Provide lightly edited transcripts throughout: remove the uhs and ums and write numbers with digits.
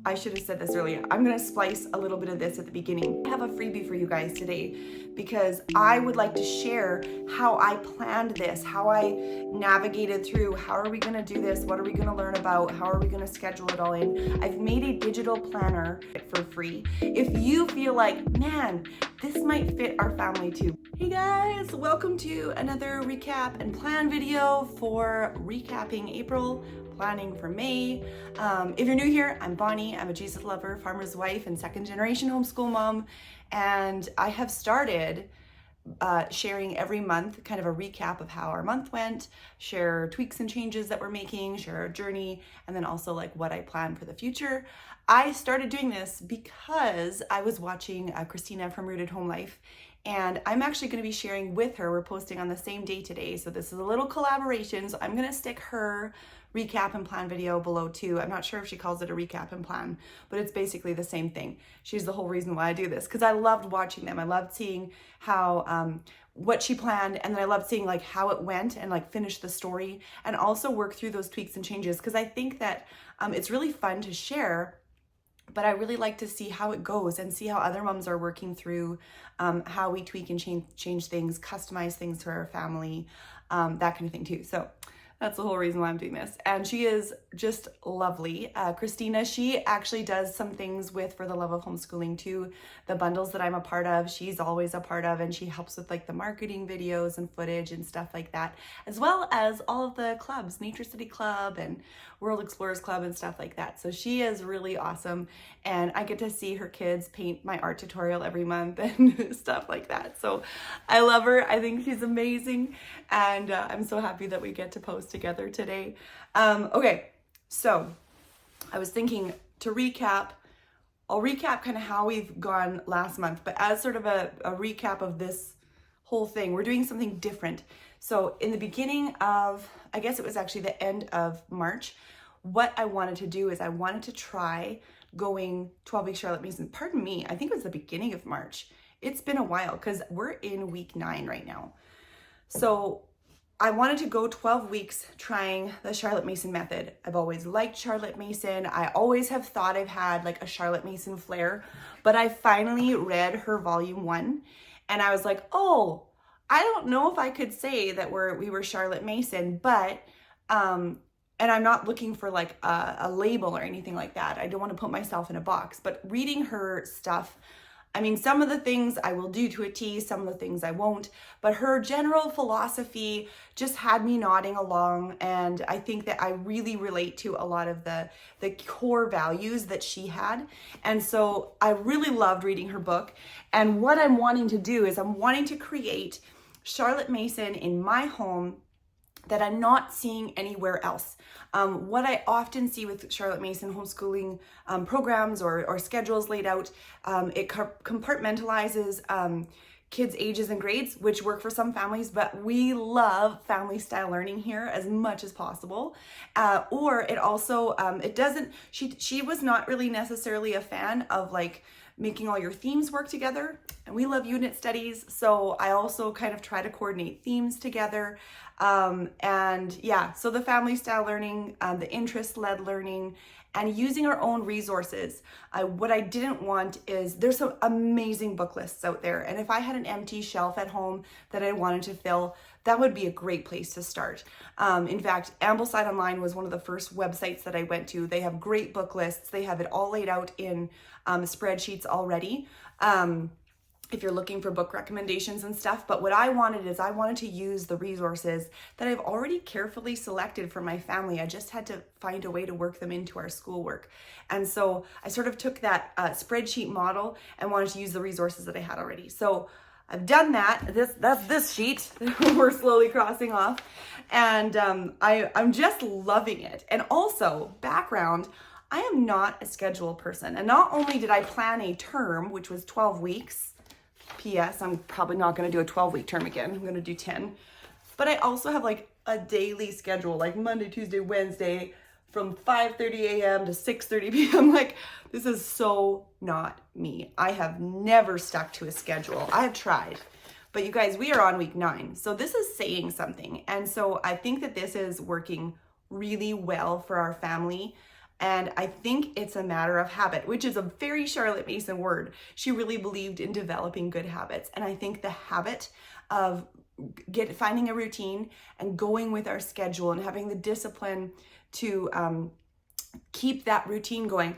I should have said this earlier. I'm gonna splice a little bit of this at the beginning. I have a freebie for you guys today because I would like to share how I planned this, how I navigated through, how are we gonna do this, what are we gonna learn about, how are we gonna schedule it all in. I've made a digital planner for free. If you feel like, man, this might fit our family too. Hey guys, welcome to another recap and plan video for recapping April, planning for May. If you're new here, I'm Bonnie. I'm a Jesus lover, farmer's wife, and second generation homeschool mom. And I have started sharing every month kind of a recap of how our month went, share tweaks and changes that we're making, share our journey, and then also like what I plan for the future. I started doing this because I was watching Christina from Rooted Home Life, and I'm actually going to be sharing with her. We're posting on the same day today, so this is a little collaboration. So I'm going to stick her recap and plan video below too. I'm not sure if she calls it a recap and plan, but it's basically the same thing. She's the whole reason why I do this, because I loved watching them. I loved seeing how what she planned, and then I loved seeing like how it went and like finish the story and also work through those tweaks and changes, because I think that it's really fun to share. But I really like to see how it goes and see how other moms are working through how we tweak and change things, customize things to our family, that kind of thing too. So that's the whole reason why I'm doing this. And she is just lovely. Christina, she actually does some things with For the Love of Homeschooling too. The bundles that I'm a part of, she's always a part of, and she helps with like the marketing videos and footage and stuff like that, as well as all of the clubs, Nature City Club and World Explorers Club and stuff like that. So she is really awesome. And I get to see her kids paint my art tutorial every month and stuff like that. So I love her. I think she's amazing. And I'm so happy that we get to post together today. Okay, so I was thinking to recap, I'll recap kind of how we've gone last month, but as sort of a recap of this whole thing, we're doing something different. So in the beginning of, I guess it was actually the end of March, what I wanted to do is I wanted to try going 12-week Charlotte Mason. Pardon me, I think it was the beginning of March. It's been a while because we're in week 9 right now. So I wanted to go 12 weeks trying the Charlotte Mason method. I've always liked Charlotte Mason. I always have thought I've had like a Charlotte Mason flair, but I finally read her volume 1 and I was like, oh, I don't know if I could say that we were Charlotte Mason, but, and I'm not looking for like a label or anything like that. I don't want to put myself in a box, but reading her stuff, I mean, some of the things I will do to a T, some of the things I won't, but her general philosophy just had me nodding along. And I think that I really relate to a lot of the core values that she had. And so I really loved reading her book. And what I'm wanting to do is I'm wanting to create Charlotte Mason in my home that I'm not seeing anywhere else. What I often see with Charlotte Mason homeschooling programs or schedules laid out, it compartmentalizes kids' ages and grades, which work for some families, but we love family style learning here as much as possible. Or it also, it doesn't, she was not really necessarily a fan of like making all your themes work together, and we love unit studies, so I also kind of try to coordinate themes together. And yeah, so the family style learning, the interest-led learning, and using our own resources. What I didn't want is, there's some amazing book lists out there, and if I had an empty shelf at home that I wanted to fill, that would be a great place to start. In fact, Ambleside Online was one of the first websites that I went to. They have great book lists. They have it all laid out in spreadsheets already. If you're looking for book recommendations and stuff. But what I wanted is I wanted to use the resources that I've already carefully selected for my family. I just had to find a way to work them into our schoolwork. And so I sort of took that spreadsheet model and wanted to use the resources that I had already. So I've done that. That's this sheet we're slowly crossing off. And I'm just loving it. And also, background, I am not a schedule person. And not only did I plan a term, which was 12 weeks, P.S. I'm probably not going to do a 12-week term again. I'm going to do 10. But I also have like a daily schedule, like Monday, Tuesday, Wednesday, from 5:30 a.m. to 6:30 p.m. Like, this is so not me. I have never stuck to a schedule. I have tried. But you guys, we are on week 9. So this is saying something. And so I think that this is working really well for our family. And I think it's a matter of habit, which is a very Charlotte Mason word. She really believed in developing good habits. And I think the habit of finding a routine and going with our schedule and having the discipline to keep that routine going.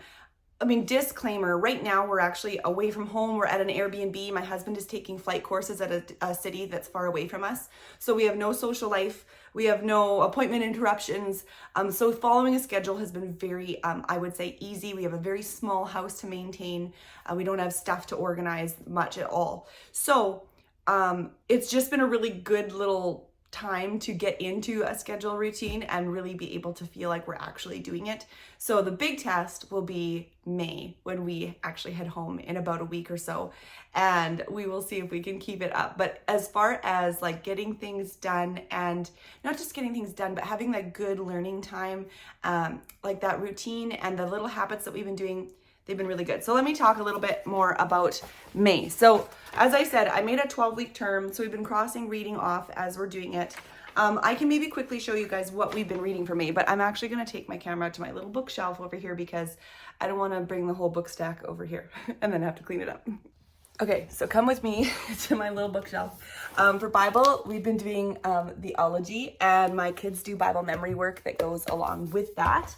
I mean, disclaimer, right now we're actually away from home. We're at an Airbnb. My husband is taking flight courses at a city that's far away from us. So we have no social life. We have no appointment interruptions. So following a schedule has been very, I would say, easy. We have a very small house to maintain. We don't have stuff to organize much at all. So it's just been a really good little time to get into a schedule routine and really be able to feel like we're actually doing it. So the big test will be May, when we actually head home in about a week or so, and we will see if we can keep it up. But as far as like getting things done, and not just getting things done, but having that good learning time, like that routine and the little habits that we've been doing, they've been really good. So let me talk a little bit more about May. So as I said, I made a 12-week term. So we've been crossing reading off as we're doing it. I can maybe quickly show you guys what we've been reading for May, but I'm actually going to take my camera to my little bookshelf over here because I don't want to bring the whole book stack over here and then have to clean it up. Okay, so come with me to my little bookshelf. For Bible, we've been doing the ology, and my kids do Bible memory work that goes along with that.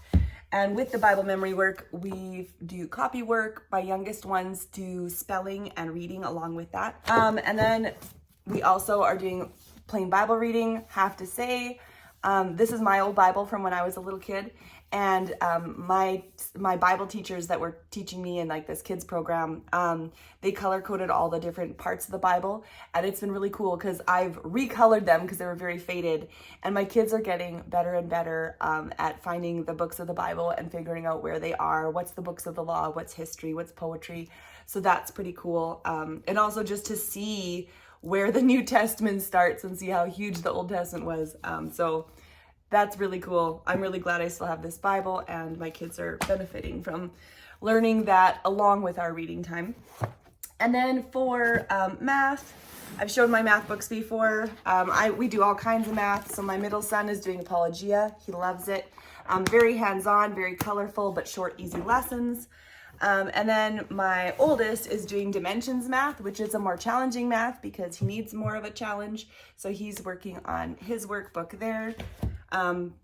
And with the Bible memory work, we do copy work. My youngest ones do spelling and reading along with that. And then we also are doing plain Bible reading. Have to say, this is my old Bible from when I was a little kid. And my Bible teachers that were teaching me in like this kids program, they color coded all the different parts of the Bible, and it's been really cool because I've recolored them because they were very faded, and my kids are getting better and better at finding the books of the Bible and figuring out where they are, what's the books of the law, what's history, what's poetry. So that's pretty cool. And also just to see where the New Testament starts and see how huge the Old Testament was. So that's really cool. I'm really glad I still have this Bible, and my kids are benefiting from learning that along with our reading time. And then for math, I've showed my math books before. We do all kinds of math. So my middle son is doing Apologia. He loves it. Very hands-on, very colorful, but short, easy lessons. And then my oldest is doing Dimensions math, which is a more challenging math because he needs more of a challenge. So he's working on his workbook there.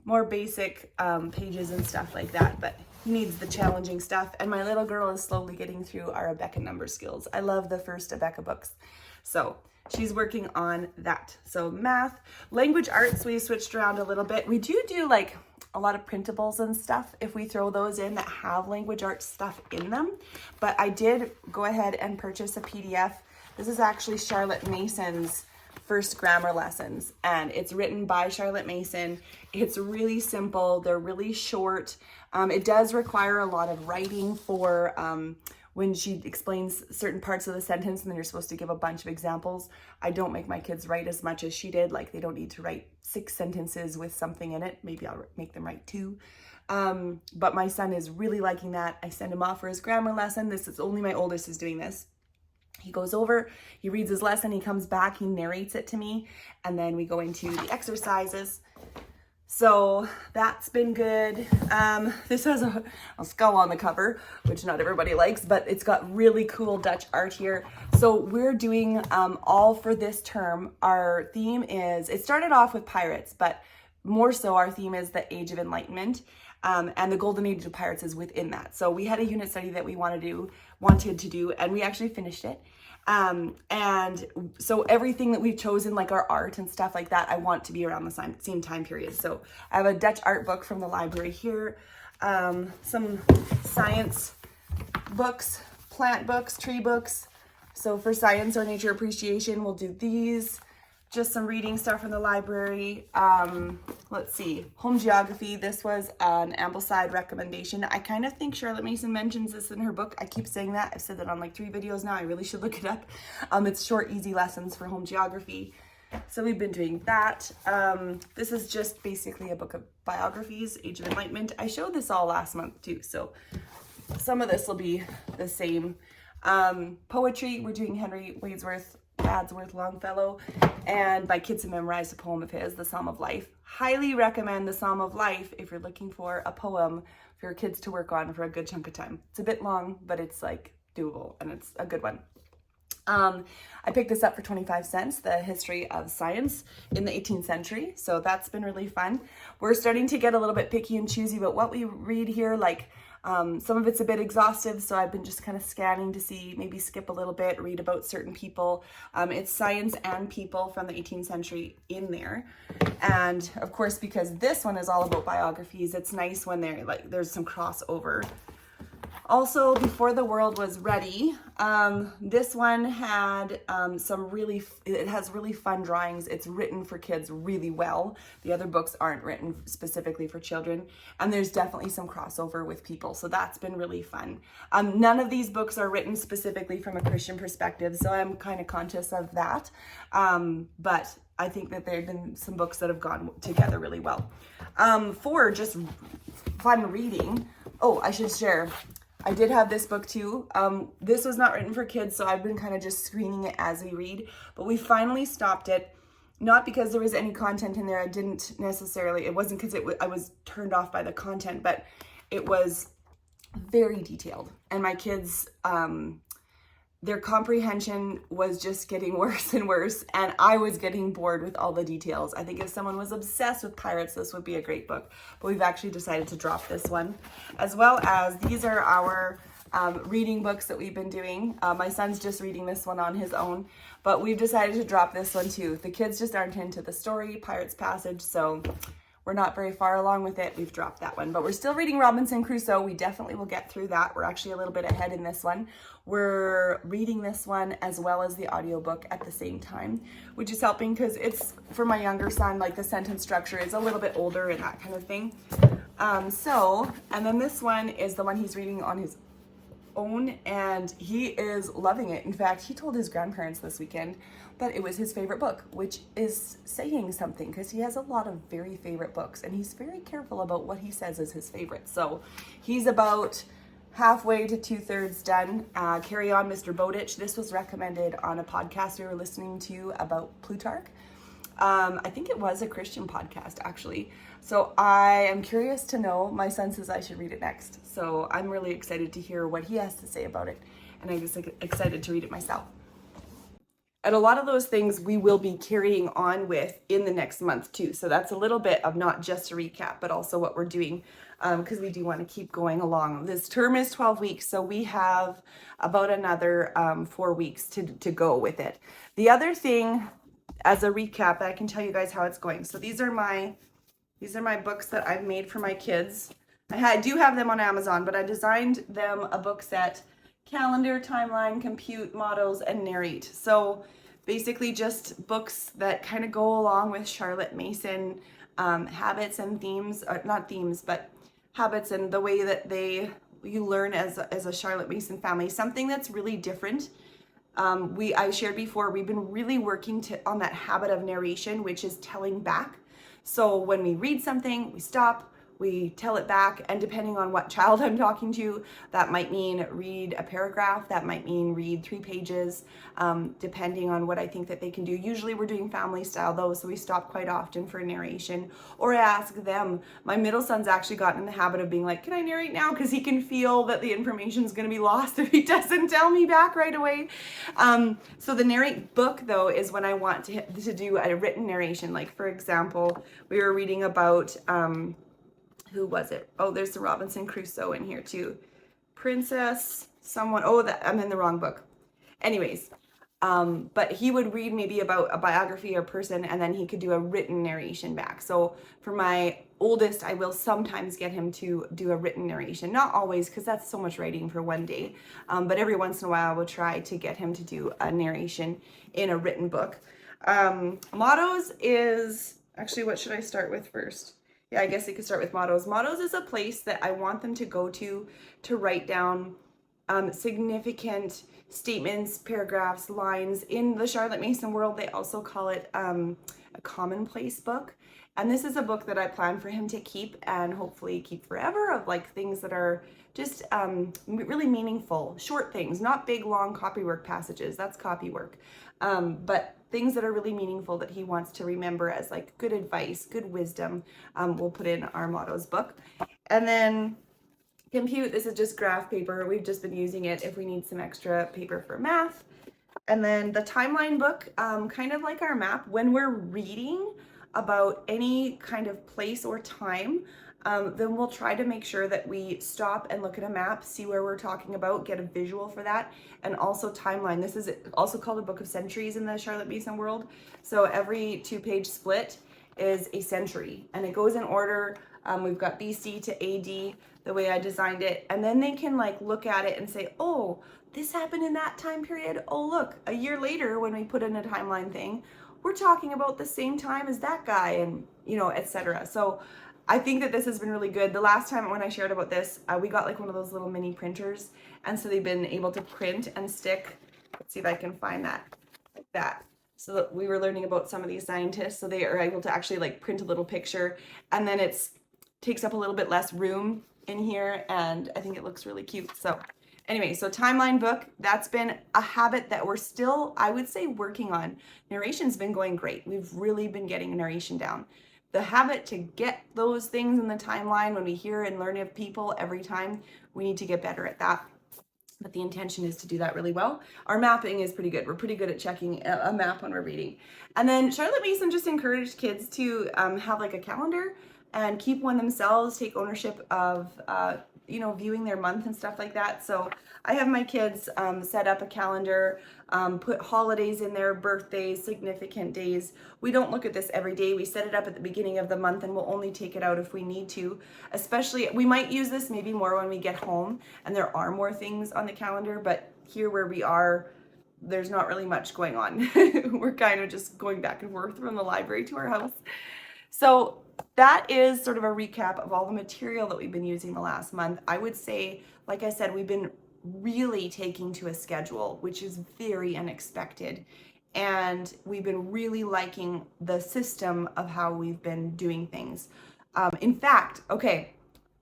More basic pages and stuff like that, but he needs the challenging stuff. And my little girl is slowly getting through our Abeka number skills. I love the first Abeka books. So she's working on that. So math, language arts, we switched around a little bit. We do like a lot of printables and stuff if we throw those in that have language arts stuff in them. But I did go ahead and purchase a PDF. This is actually Charlotte Mason's First Grammar Lessons, and it's written by Charlotte Mason. It's really simple. They're really short. It does require a lot of writing for when she explains certain parts of the sentence, and then you're supposed to give a bunch of examples. I don't make my kids write as much as she did. Like, they don't need to write 6 sentences with something in it. Maybe I'll make them write 2. But my son is really liking that. I send him off for his grammar lesson. This is only my oldest is doing this. He goes over, he reads his lesson, he comes back, he narrates it to me, and then we go into the exercises. So that's been good. This has a skull on the cover, which not everybody likes, but it's got really cool Dutch art here. So we're doing all for this term. Our theme is, it started off with pirates, but more so our theme is the Age of Enlightenment. And the Golden Age of Pirates is within that. So we had a unit study that we wanted to do, and we actually finished it. And so everything that we've chosen, like our art and stuff like that, I want to be around the same time period. So I have a Dutch art book from the library here, some science books, plant books, tree books. So for science or nature appreciation, we'll do these. Just some reading stuff from the library. Let's see, home geography. This was an Ambleside recommendation. I kind of think Charlotte Mason mentions this in her book. I keep saying that. I've said that on like 3 videos now. I really should look it up. It's short, easy lessons for home geography. So we've been doing that. This is just basically a book of biographies, Age of Enlightenment. I showed this all last month too, so some of this will be the same. Poetry, we're doing Henry Wadsworth Wadsworth Longfellow, and my kids have memorized a poem of his, The Psalm of Life. Highly recommend The Psalm of Life if you're looking for a poem for your kids to work on for a good chunk of time. It's a bit long, but it's like doable, and it's a good one. I picked this up for 25 cents, The History of Science in the 18th Century. So that's been really fun. We're starting to get a little bit picky and choosy about what we read here. Like some of it's a bit exhaustive, so I've been just kind of scanning to see, maybe skip a little bit, read about certain people. It's science and people from the 18th century in there. And of course, because this one is all about biographies, it's nice when there's some crossover. Also, Before the World Was Ready, this one had it has really fun drawings. It's written for kids really well. The other books aren't written specifically for children, and there's definitely some crossover with people, so that's been really fun. None of these books are written specifically from a Christian perspective, so I'm kind of conscious of that, but I think that there have been some books that have gone together really well. For just fun reading, I should share, I did have this book too. This was not written for kids, so I've been kind of just screening it as we read, but we finally stopped it. Not because there was any content in there. I didn't necessarily, it wasn't because I was turned off by the content, but it was very detailed. And my kids, their comprehension was just getting worse and worse, and I was getting bored with all the details. I think if someone was obsessed with pirates, this would be a great book, but we've actually decided to drop this one. As well as these are our reading books that we've been doing. My son's just reading this one on his own, but we've decided to drop this one too. The kids just aren't into the story, Pirate's Passage, so we're not very far along with it. We've dropped that one, but we're still reading Robinson Crusoe. We definitely will get through that. We're actually a little bit ahead in this one. We're reading this one as well as the audiobook at the same time, which is helping because it's for my younger son, like the sentence structure is a little bit older and that kind of thing. And then this one is the one he's reading on his own, and he is loving it. In fact, he told his grandparents this weekend that it was his favorite book, which is saying something because he has a lot of very favorite books, and he's very careful about what he says is his favorite. So he's about halfway to 2/3 done. Carry On, Mr. Bowditch. This was recommended on a podcast we were listening to about Plutarch. I think it was a Christian podcast, actually. So I am curious to know. My son says I should read it next. So I'm really excited to hear what he has to say about it. And I'm just excited to read it myself. And a lot of those things we will be carrying on with in the next month too. So that's a little bit of not just a recap, but also what we're doing, because we do want to keep going along. This term is 12 weeks, so we have about another 4 weeks to go with it. The other thing, as a recap, I can tell you guys how it's going. So these are my books that I've made for my kids. I do have them on Amazon, but I designed them a book set: calendar, timeline, compute, mottos, and narrate. So basically just books that kind of go along with Charlotte Mason habits and themes, or not themes, but habits and the way that you learn as a Charlotte Mason family, something that's really different. I shared before, we've been really working on that habit of narration, which is telling back. So when we read something, we stop, we tell it back, and depending on what child I'm talking to, that might mean read a paragraph, that might mean read 3 pages, depending on what I think that they can do. Usually we're doing family style though, so we stop quite often for narration, or I ask them. My middle son's actually gotten in the habit of being like, can I narrate now? Because he can feel that the information is going to be lost if he doesn't tell me back right away. So the narrate book though is when I want to do a written narration. Like for example, we were reading about, who was it? Oh, there's the Robinson Crusoe in here too. Princess, someone, I'm in the wrong book. Anyways, but he would read maybe about a biography or person, and then he could do a written narration back. So for my oldest, I will sometimes get him to do a written narration. Not always, because that's so much writing for one day. But every once in a while, I will try to get him to do a narration in a written book. Mottos is, actually, what should I start with first? Yeah, I guess I could start with mottos. Mottos is a place that I want them to go to write down significant statements, paragraphs, lines. In the Charlotte Mason world, they also call it a commonplace book. And this is a book that I plan for him to keep and hopefully keep forever, of like things that are just really meaningful, short things, not big, long copywork passages. That's copywork. But things that are really meaningful that he wants to remember as like good advice, good wisdom, we'll put in our mottos book. And then compute, this is just graph paper. We've just been using it if we need some extra paper for math. And then the timeline book, kind of like our map, when we're reading about any kind of place or time, then we'll try to make sure that we stop and look at a map, see where we're talking about, get a visual for that, and also timeline. This is also called a book of centuries in the Charlotte Mason world. So every 2-page split is a century, and it goes in order. We've got BC to AD, the way I designed it, and then they can like look at it and say, oh, this happened in that time period. Oh, look, a year later when we put in a timeline thing, we're talking about the same time as that guy, and you know, etc. So I think that this has been really good. The last time when I shared about this, we got like one of those little mini printers, and so they've been able to print and stick. Let's see if I can find that, like that. So that we were learning about some of these scientists, so they are able to actually like print a little picture, and then it's takes up a little bit less room in here, and I think it looks really cute. So anyway, so timeline book, that's been a habit that we're still, I would say, working on. Narration's been going great. We've really been getting narration down. The habit to get those things in the timeline when we hear and learn of people every time, we need to get better at that. But the intention is to do that really well. Our mapping is pretty good. We're pretty good at checking a map when we're reading. And then Charlotte Mason just encouraged kids to have like a calendar and keep one themselves, take ownership of, you know, viewing their month and stuff like that. So I have my kids set up a calendar, put holidays in there, birthdays, significant days. We don't look at this every day. We set it up at the beginning of the month, and we'll only take it out if we need to. Especially, we might use this maybe more when we get home and there are more things on the calendar, but here where we are, there's not really much going on. We're kind of just going back and forth from the library to our house. So that is sort of a recap of all the material that we've been using the last month. I would say, like I said, we've been really taking to a schedule, which is very unexpected. And we've been really liking the system of how we've been doing things. In fact, okay,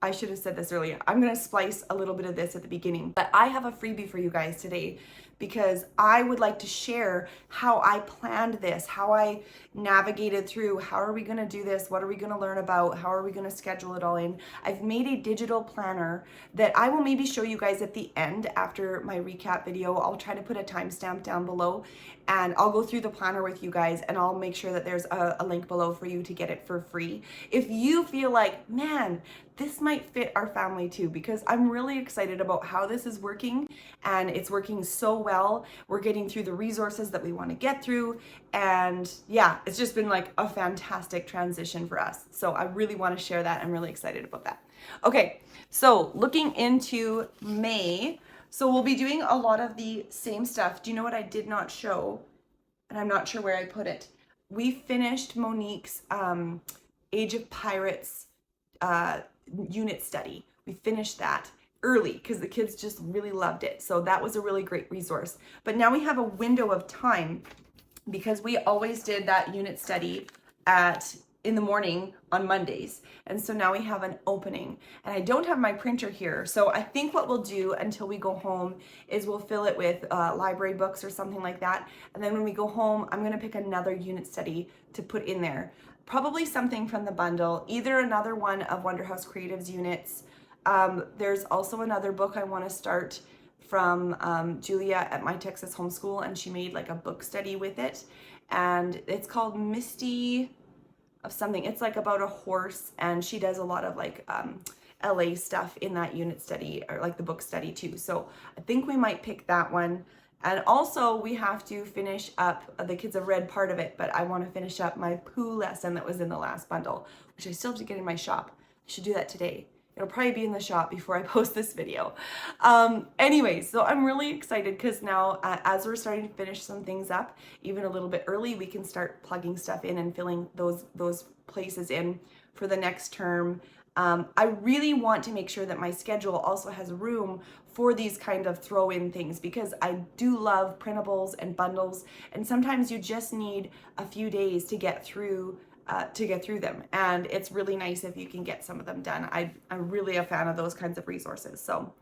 I should have said this earlier. I'm going to splice a little bit of this at the beginning, but I have a freebie for you guys today because I would like to share how I planned this, how I navigated through, how are we going to do this, what are we going to learn about, how are we going to schedule it all in. I've made a digital planner that I will maybe show you guys at the end after my recap video. I'll try to put a timestamp down below, and I'll go through the planner with you guys, and I'll make sure that there's a link below for you to get it for free. If you feel like, man, this might fit our family too, because I'm really excited about how this is working, and it's working so well. We're getting through the resources that we want to get through, and yeah, it's just been like a fantastic transition for us. So I really want to share that. I'm really excited about that. Okay, so looking into May, so we'll be doing a lot of the same stuff. Do you know what I did not show? And I'm not sure where I put it. We finished Monique's Age of Pirates unit study. We finished that early because the kids just really loved it. So that was a really great resource. But now we have a window of time because we always did that unit study in the morning on Mondays. And so now we have an opening, and I don't have my printer here. So I think what we'll do until we go home is we'll fill it with library books or something like that. And then when we go home, I'm gonna pick another unit study to put in there. Probably something from the bundle, either another one of Wonderhouse Creative's units. There's also another book I wanna start from Julia at My Texas Homeschool, and she made like a book study with it. And it's called Misty of something. It's like about a horse, and she does a lot of like LA stuff in that unit study, or like the book study too. So I think we might pick that one. And also we have to finish up, the kids have read part of it, but I want to finish up my poo lesson that was in the last bundle, which I still have to get in my shop. I should do that today. It'll probably be in the shop before I post this video. Anyway, so I'm really excited because now as we're starting to finish some things up, even a little bit early, we can start plugging stuff in and filling those places in for the next term. I really want to make sure that my schedule also has room for these kind of throw-in things, because I do love printables and bundles, and sometimes you just need a few days to get through to get through them. And it's really nice if you can get some of them done. I'm really a fan of those kinds of resources. So,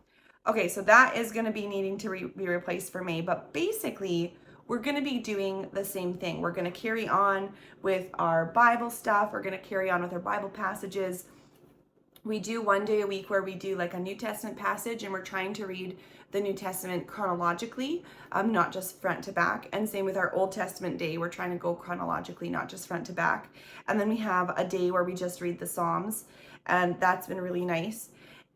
okay, so that is going to be needing to be replaced for May. But basically, we're going to be doing the same thing. We're going to carry on with our Bible stuff. We're going to carry on with our Bible passages. We do one day a week where we do like a New Testament passage, and we're trying to read the New Testament chronologically, not just front to back. And same with our Old Testament day, we're trying to go chronologically, not just front to back. And then we have a day where we just read the Psalms, and that's been really nice.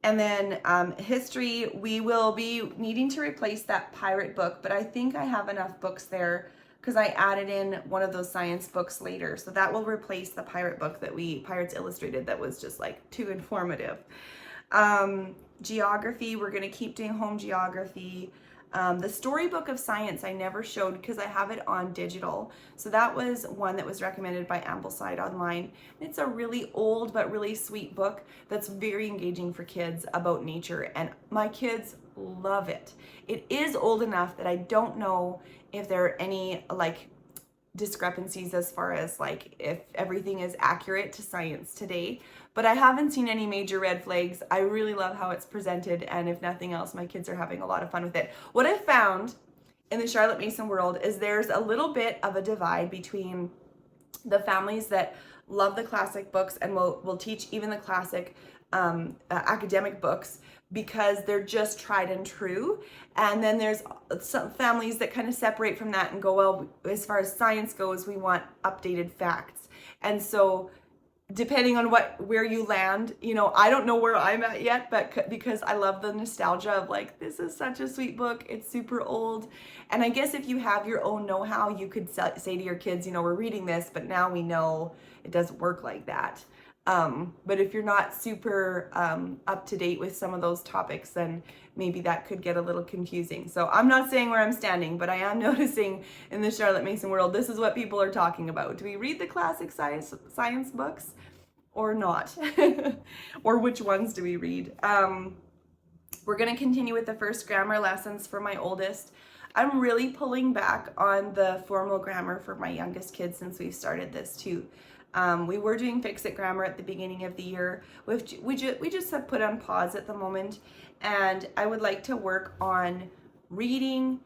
And then history, we will be needing to replace that pirate book, but I think I have enough books there because I added in one of those science books later. So that will replace the pirate book that Pirates Illustrated that was just like too informative. Geography, we're going to keep doing home geography. The storybook of science I never showed because I have it on digital. So that was one that was recommended by Ambleside online. It's a really old but really sweet book that's very engaging for kids about nature, and my kids love it. It is old enough that I don't know if there are any like discrepancies as far as like if everything is accurate to science today, but I haven't seen any major red flags. I really love how it's presented, and if nothing else, my kids are having a lot of fun with it. What I found in the Charlotte Mason world is there's a little bit of a divide between the families that love the classic books and will teach even the classic academic books because they're just tried and true. And then there's some families that kind of separate from that and go, well, as far as science goes, we want updated facts. And so depending on where you land, you know, I don't know where I'm at yet, but because I love the nostalgia of like, this is such a sweet book, it's super old. And I guess if you have your own know-how, you could say to your kids, you know, we're reading this, but now we know it doesn't work like that. But if you're not super up to date with some of those topics, then maybe that could get a little confusing. So I'm not saying where I'm standing, but I am noticing in the Charlotte Mason world, this is what people are talking about. Do we read the classic science books or not? Or which ones do we read? We're going to continue with the first grammar lessons for my oldest. I'm really pulling back on the formal grammar for my youngest kids since we've started this too. We were doing Fix-It grammar at the beginning of the year, which we just have put on pause at the moment, and I would like to work on reading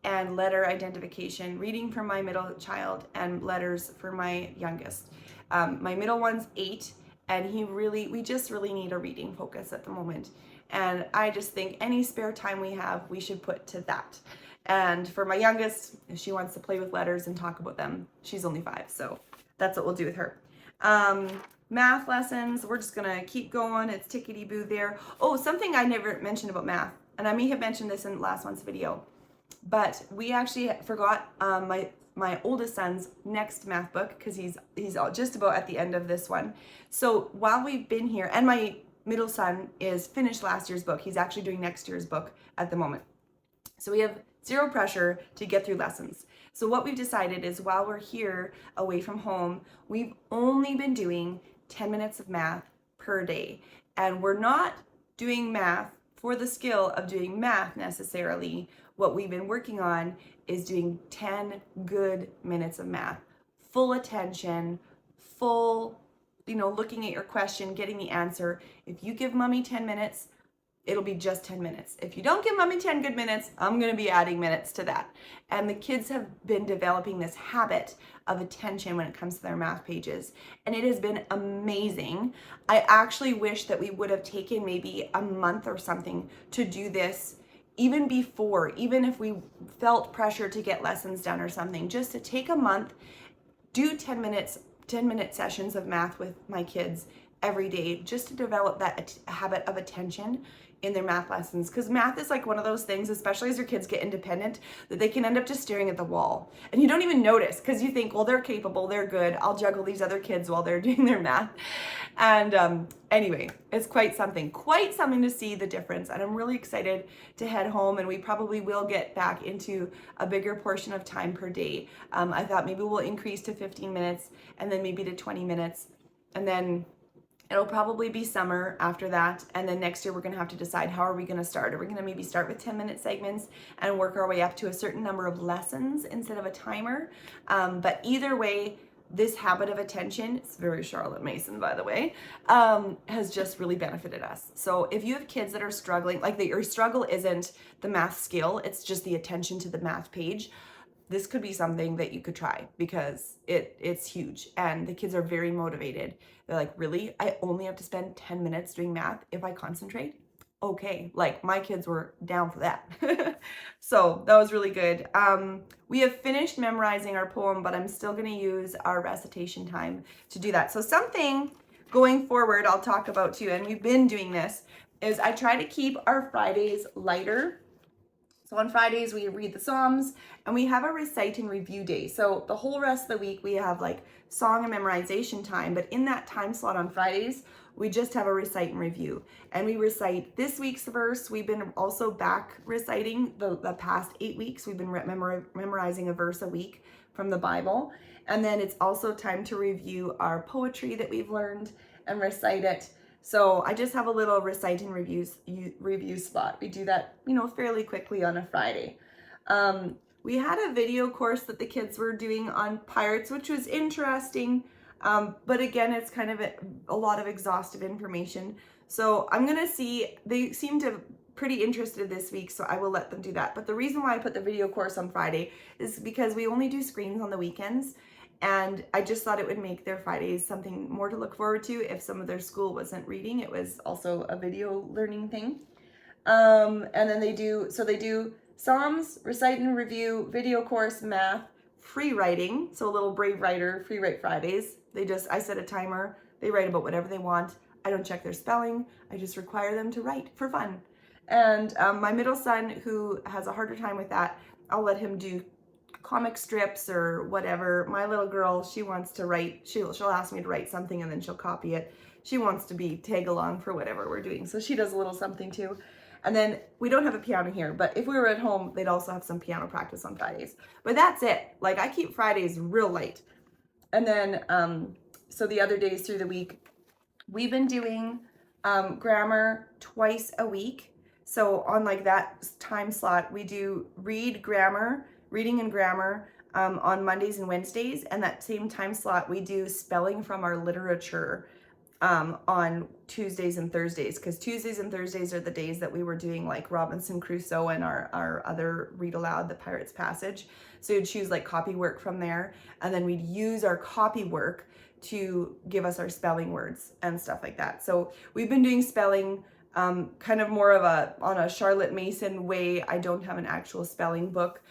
and letter identification, reading for my middle child and letters for my youngest. My middle one's 8, and we just really need a reading focus at the moment, and I just think any spare time we have, we should put to that. And for my youngest, if she wants to play with letters and talk about them, she's only 5, so that's what we'll do with her. Math lessons, we're just gonna keep going. It's tickety-boo there. Oh, something I never mentioned about math, and I may have mentioned this in last month's video, but we actually forgot my oldest son's next math book because he's just about at the end of this one. So while we've been here, and my middle son is finished last year's book, he's actually doing next year's book at the moment. So we have zero pressure to get through lessons. So what we've decided is while we're here away from home, we've only been doing 10 minutes of math per day. And we're not doing math for the skill of doing math necessarily. What we've been working on is doing 10 good minutes of math. Full attention, full, looking at your question, getting the answer. If you give mommy 10 minutes, it'll be just 10 minutes. If you don't give mommy 10 good minutes, I'm going to be adding minutes to that. And the kids have been developing this habit of attention when it comes to their math pages. And it has been amazing. I actually wish that we would have taken maybe a month or something to do this even before, even if we felt pressure to get lessons done or something, just to take a month, do 10-minute sessions of math with my kids every day, just to develop that habit of attention in their math lessons. Because math is like one of those things, especially as your kids get independent, that they can end up just staring at the wall. And you don't even notice because you think, well, they're capable, they're good, I'll juggle these other kids while they're doing their math. And anyway, it's quite something to see the difference. And I'm really excited to head home, and we probably will get back into a bigger portion of time per day. I thought maybe we'll increase to 15 minutes and then maybe to 20 minutes. And then it'll probably be summer after that, and then next year we're going to have to decide how are we going to start. Are we going to maybe start with 10-minute segments and work our way up to a certain number of lessons instead of a timer? But either way, this habit of attention, it's very Charlotte Mason, by the way, has just really benefited us. So if you have kids that are struggling, like your struggle isn't the math skill, it's just the attention to the math page, this could be something that you could try, because it's huge and the kids are very motivated. They're like, really? I only have to spend 10 minutes doing math if I concentrate? Okay, like my kids were down for that. So that was really good. We have finished memorizing our poem, but I'm still gonna use our recitation time to do that. So something going forward I'll talk about too, and we've been doing this, is I try to keep our Fridays lighter. So on Fridays, we read the Psalms and we have a recite and review day. So the whole rest of the week, we have like song and memorization time. But in that time slot on Fridays, we just have a recite and review. And we recite this week's verse. We've been also back reciting the past 8 weeks. We've been memorizing a verse a week from the Bible. And then it's also time to review our poetry that we've learned and recite it. So I just have a little recite and review spot. We do that, fairly quickly on a Friday. We had a video course that the kids were doing on pirates, which was interesting. But again, it's kind of a lot of exhaustive information. So I'm gonna see, they seem to pretty interested this week, so I will let them do that. But the reason why I put the video course on Friday is because we only do screens on the weekends. And I just thought it would make their Fridays something more to look forward to. If some of their school wasn't reading, it was also a video learning thing. And then they do Psalms, recite and review, video course, math, free writing. So a little Brave Writer, free write Fridays. I set a timer. They write about whatever they want. I don't check their spelling. I just require them to write for fun. And my middle son, who has a harder time with that, I'll let him do comic strips or whatever. My little girl, she wants to write, she'll ask me to write something and then she'll copy it. She wants to be tag along for whatever we're doing. So she does a little something too. And then we don't have a piano here, but if we were at home, they'd also have some piano practice on Fridays. But that's it. Like I keep Fridays real light. And then, so the other days through the week, we've been doing grammar twice a week. So on like that time slot, we do reading and grammar on Mondays and Wednesdays. And that same time slot, we do spelling from our literature on Tuesdays and Thursdays, because Tuesdays and Thursdays are the days that we were doing like Robinson Crusoe and our other read aloud, the Pirate's Passage. So you'd choose like copy work from there, and then we'd use our copy work to give us our spelling words and stuff like that. So we've been doing spelling kind of more of on a Charlotte Mason way. I don't have an actual spelling book.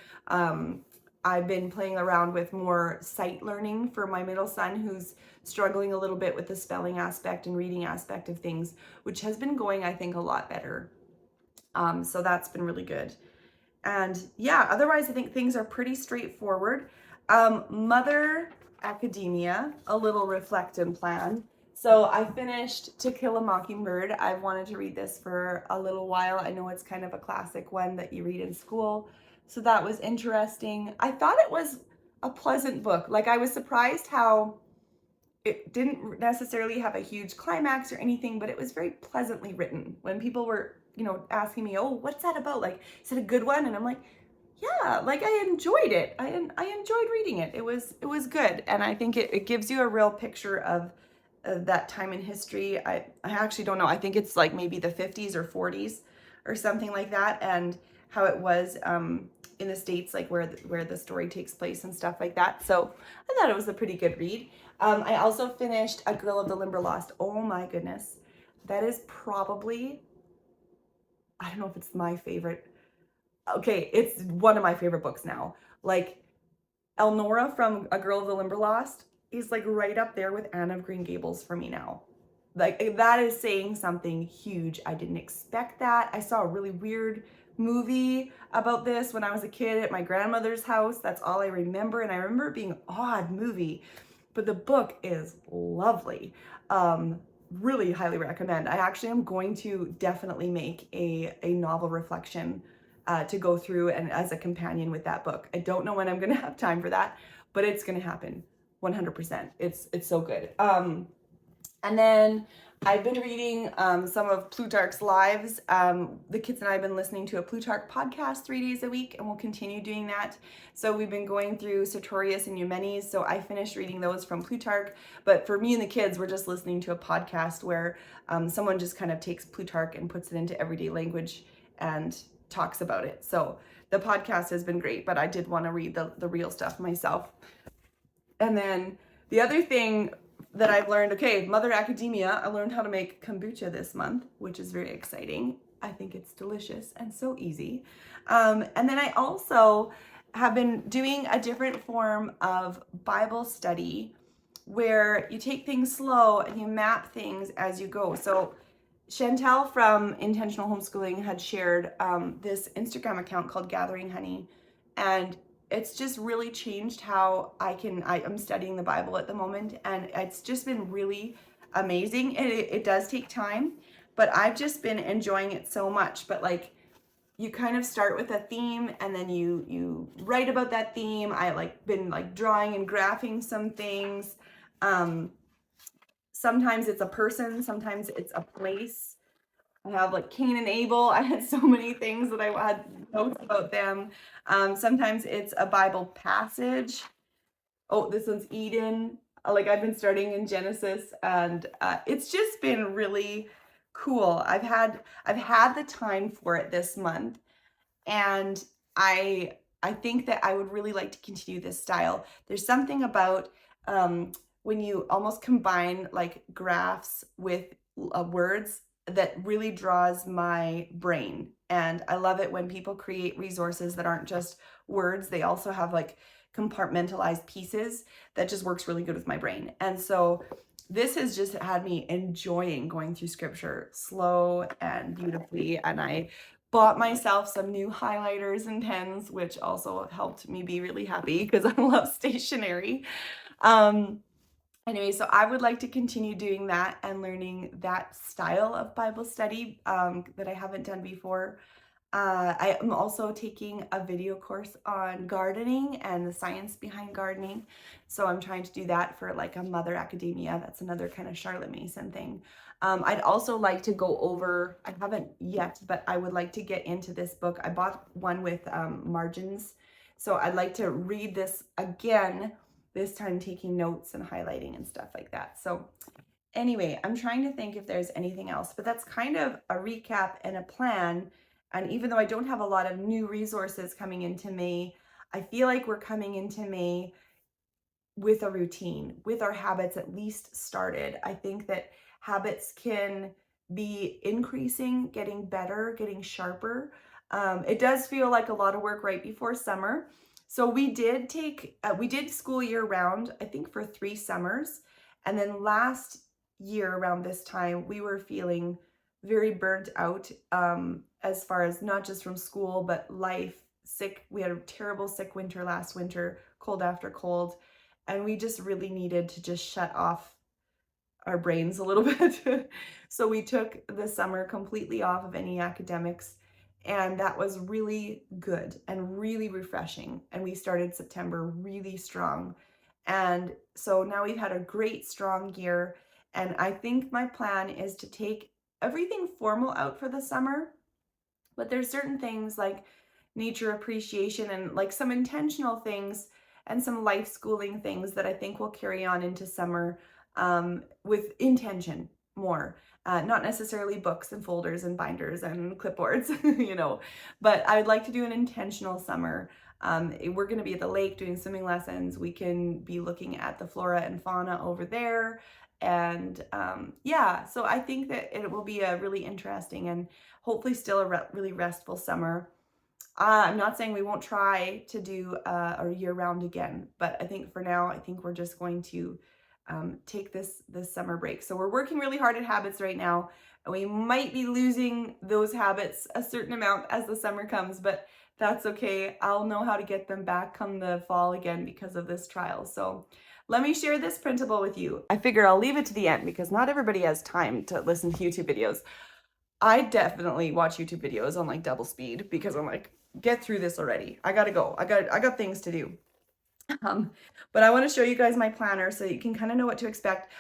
I've been playing around with more sight learning for my middle son, who's struggling a little bit with the spelling aspect and reading aspect of things, which has been going, I think, a lot better. So that's been really good. And yeah, otherwise I think things are pretty straightforward. Mother Academia, a little reflect and plan. So I finished To Kill a Mockingbird. I've wanted to read this for a little while. I know it's kind of a classic one that you read in school. So that was interesting. I thought it was a pleasant book. Like I was surprised how it didn't necessarily have a huge climax or anything, but it was very pleasantly written. When people were, asking me, oh, what's that about? Like, is it a good one? And I'm like, yeah, like I enjoyed it. I enjoyed reading it. It was good. And I think it gives you a real picture of that time in history. I actually don't know. I think it's like maybe the 50s or 40s or something like that. And how it was in the States, like where the story takes place and stuff like that. So I thought it was a pretty good read. I also finished A Girl of the Limberlost. Oh my goodness. That is probably, I don't know if it's my favorite. Okay, it's one of my favorite books now. Like Elnora from A Girl of the Limberlost is like right up there with Anne of Green Gables for me now. Like that is saying something huge. I didn't expect that. I saw a really weird movie about this when I was a kid at my grandmother's house. That's all I remember. And I remember it being an odd movie, but the book is lovely. Really highly recommend. I actually am going to definitely make a novel reflection to go through and as a companion with that book. I don't know when I'm going to have time for that, but it's going to happen 100%. It's so good. And then I've been reading some of Plutarch's lives. The kids and I have been listening to a Plutarch podcast 3 days a week, and we'll continue doing that. So we've been going through Sertorius and Eumenes. So I finished reading those from Plutarch. But for me and the kids, we're just listening to a podcast where someone just kind of takes Plutarch and puts it into everyday language and talks about it. So the podcast has been great, but I did want to read the real stuff myself. And then the other thing that I've learned, okay, Mother Academia, I learned how to make kombucha this month, which is very exciting. I think it's delicious and so easy. And then I also have been doing a different form of Bible study where you take things slow and you map things as you go. So Chantel from Intentional Homeschooling had shared this Instagram account called Gathering Honey, and it's just really changed how I'm studying the Bible at the moment, and it's just been really amazing. It does take time, but I've just been enjoying it so much. But like, you kind of start with a theme and then you write about that theme. I been drawing and graphing some things. Sometimes it's a person, sometimes it's a place. I have like Cain and Abel. I had so many things that I had notes about them. Sometimes it's a Bible passage. Oh, this one's Eden. Like, I've been starting in Genesis, and it's just been really cool. I've had the time for it this month, and I think that I would really like to continue this style. There's something about when you almost combine like graphs with words that really draws my brain. And I love it when people create resources that aren't just words. They also have like compartmentalized pieces that just works really good with my brain. And so this has just had me enjoying going through scripture slow and beautifully. And I bought myself some new highlighters and pens, which also helped me be really happy because I love stationery. Anyway, so I would like to continue doing that and learning that style of Bible study that I haven't done before. I am also taking a video course on gardening and the science behind gardening. So I'm trying to do that for like a Mother Academia. That's another kind of Charlotte Mason thing. I'd also like to go over, I haven't yet, but I would like to get into this book. I bought one with margins. So I'd like to read this again, this time taking notes and highlighting and stuff like that. So anyway, I'm trying to think if there's anything else, but that's kind of a recap and a plan. And even though I don't have a lot of new resources coming into May, I feel like we're coming into May with a routine, with our habits at least started. I think that habits can be increasing, getting better, getting sharper. It does feel like a lot of work right before summer. So we did school year round, I think for 3 summers. And then last year around this time, we were feeling very burnt out as far as not just from school, but life, sick. We had a terrible sick winter last winter, cold after cold. And we just really needed to just shut off our brains a little bit. So we took the summer completely off of any academics, and that was really good and really refreshing. And we started September really strong. And so now we've had a great strong year, and I think my plan is to take everything formal out for the summer, but there's certain things like nature appreciation and like some intentional things and some life schooling things that I think will carry on into summer with intention more. Not necessarily books and folders and binders and clipboards, but I'd like to do an intentional summer. We're going to be at the lake doing swimming lessons. We can be looking at the flora and fauna over there. And yeah, so I think that it will be a really interesting and hopefully still a really restful summer. I'm not saying we won't try to do a year round again, but I think for now, I think we're just going to take this summer break. So we're working really hard at habits right now, and we might be losing those habits a certain amount as the summer comes, but that's okay. I'll know how to get them back come the fall again because of this trial. So let me share this printable with you. I figure I'll leave it to the end because not everybody has time to listen to YouTube videos. I definitely watch YouTube videos on like double speed because I'm like, get through this already. I gotta go. I got things to do. But I want to show you guys my planner so you can kind of know what to expect.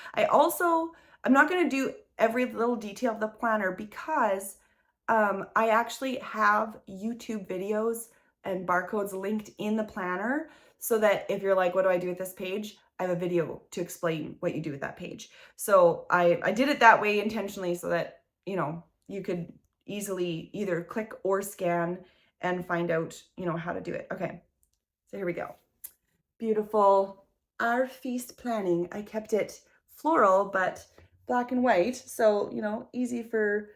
I'm not going to do every little detail of the planner because I actually have YouTube videos and barcodes linked in the planner so that if you're like, what do I do with this page? I have a video to explain what you do with that page. So I did it that way intentionally so that, you know, you could easily either click or scan and find out, you know, how to do it. Okay, so here we go. Beautiful. Our feast planning. I kept it floral, but black and white. So, you know, easy for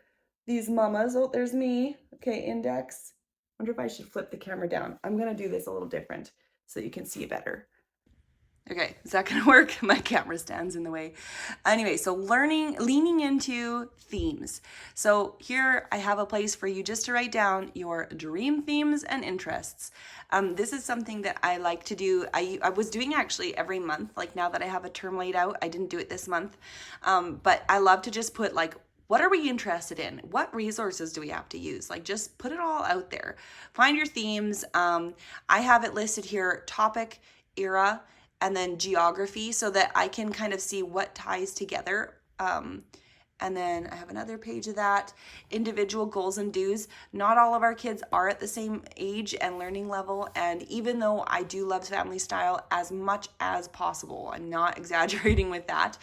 these mamas. Oh, there's me. Okay, index. Wonder if I should flip the camera down. I'm going to do this a little different so you can see better. Okay, is that gonna work? My camera stands in the way. Anyway, so leaning into themes. So here I have a place for you just to write down your dream themes and interests. This is something that I like to do. I was doing actually every month, like now that I have a term laid out. I didn't do it this month, but I love to just put like, what are we interested in? What resources do we have to use? Like just put it all out there. Find your themes. I have it listed here, topic, era, and then geography so that I can kind of see what ties together. And then I have another page of that, individual goals and do's. Not all of our kids are at the same age and learning level. And even though I do love family style as much as possible, I'm not exaggerating with that.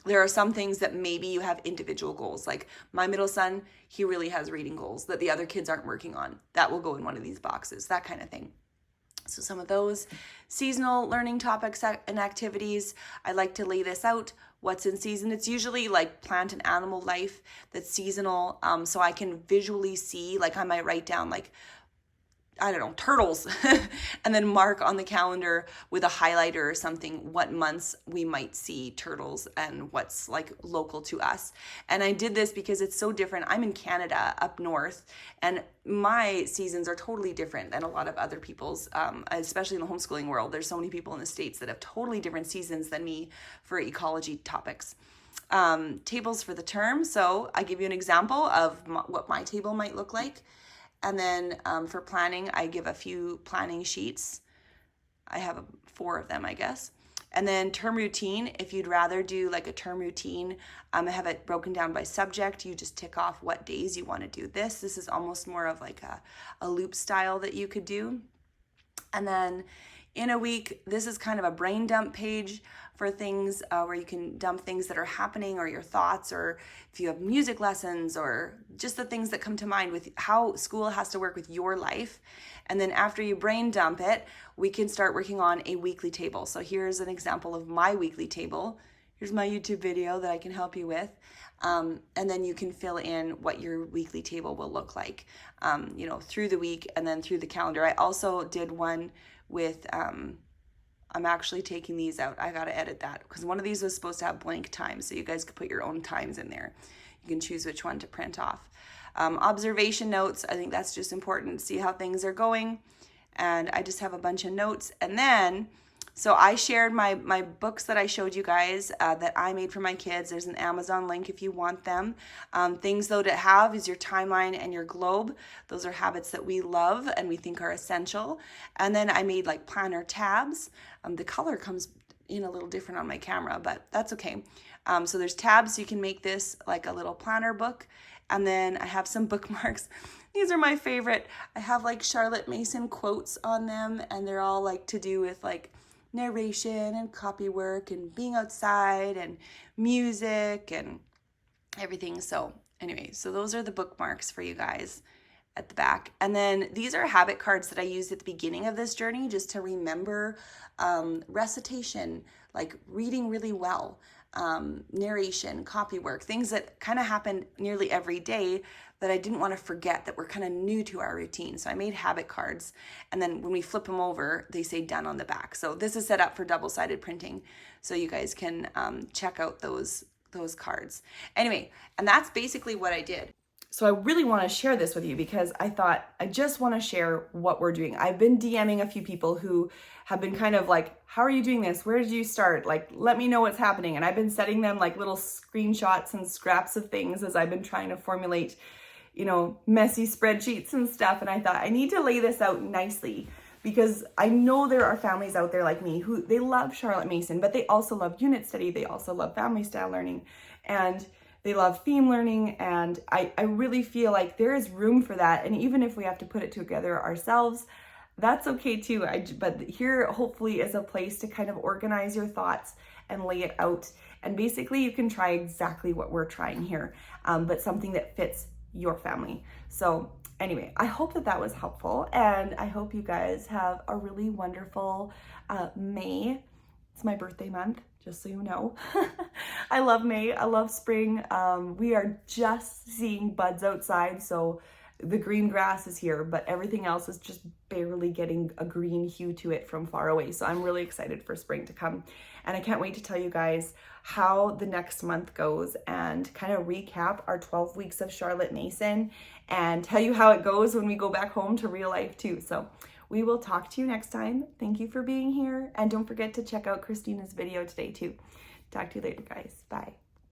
There are some things that maybe you have individual goals. Like my middle son, he really has reading goals that the other kids aren't working on. That will go in one of these boxes, that kind of thing. So some of those seasonal learning topics and activities, I like to lay this out. What's in season? It's usually like plant and animal life that's seasonal. So I can visually see, like I might write down like, I don't know, turtles, and then mark on the calendar with a highlighter or something what months we might see turtles and what's like local to us. And I did this because it's so different. I'm in Canada up north, and my seasons are totally different than a lot of other people's, especially in the homeschooling world. There's so many people in the States that have totally different seasons than me for ecology topics. Tables for the term. So I give you an example of what my table might look like. And then for planning, I give a few planning sheets. I have 4 of them, I guess. And then term routine, if you'd rather do like a term routine, I have it broken down by subject. You just tick off what days you want to do this. This is almost more of like a loop style that you could do. And then in a week, this is kind of a brain dump page for things where you can dump things that are happening or your thoughts, or if you have music lessons or just the things that come to mind with how school has to work with your life. And then after you brain dump it, we can start working on a weekly table. So here's an example of my weekly table. Here's my YouTube video that I can help you with. And then you can fill in what your weekly table will look like, through the week and then through the calendar. I also did one with, I'm actually taking these out. I got to edit that because one of these was supposed to have blank times, so you guys could put your own times in there. You can choose which one to print off. Observation notes, I think that's just important to see how things are going. And I just have a bunch of notes. And then, so I shared my books that I showed you guys that I made for my kids. There's an Amazon link if you want them. Things though to have is your timeline and your globe. Those are habits that we love and we think are essential. And then I made like planner tabs. The color comes in a little different on my camera, but that's okay. So there's tabs, so you can make this like a little planner book. And then I have some bookmarks. These are my favorite. I have like Charlotte Mason quotes on them, and they're all like to do with like narration and copy work and being outside and music and everything. So anyway, so those are the bookmarks for you guys at the back. And then these are habit cards that I used at the beginning of this journey just to remember recitation, like reading really well, narration, copy work, things that kind of happen nearly every day that I didn't want to forget, that were kind of new to our routine. So I made habit cards, and then when we flip them over, they say done on the back. So this is set up for double-sided printing, so you guys can check out those cards. Anyway, and that's basically what I did. So I really want to share this with you because I thought I just want to share what we're doing. I've been DMing a few people who have been kind of like, how are you doing this? Where did you start? Like, let me know what's happening. And I've been sending them like little screenshots and scraps of things as I've been trying to formulate, messy spreadsheets and stuff. And I thought I need to lay this out nicely because I know there are families out there like me who they love Charlotte Mason, but they also love unit study. They also love family style learning. And They love theme learning, and I really feel like there is room for that. And even if we have to put it together ourselves, that's okay too. But here hopefully is a place to kind of organize your thoughts and lay it out. And basically you can try exactly what we're trying here, but something that fits your family. So anyway, I hope that that was helpful, and I hope you guys have a really wonderful May. It's my birthday month, just so you know. I love May, I love spring. We are just seeing buds outside, so the green grass is here, but everything else is just barely getting a green hue to it from far away. So I'm really excited for spring to come. And I can't wait to tell you guys how the next month goes and kind of recap our 12 weeks of Charlotte Mason and tell you how it goes when we go back home to real life too. So we will talk to you next time. Thank you for being here. And don't forget to check out Christina's video today too. Talk to you later, guys. Bye.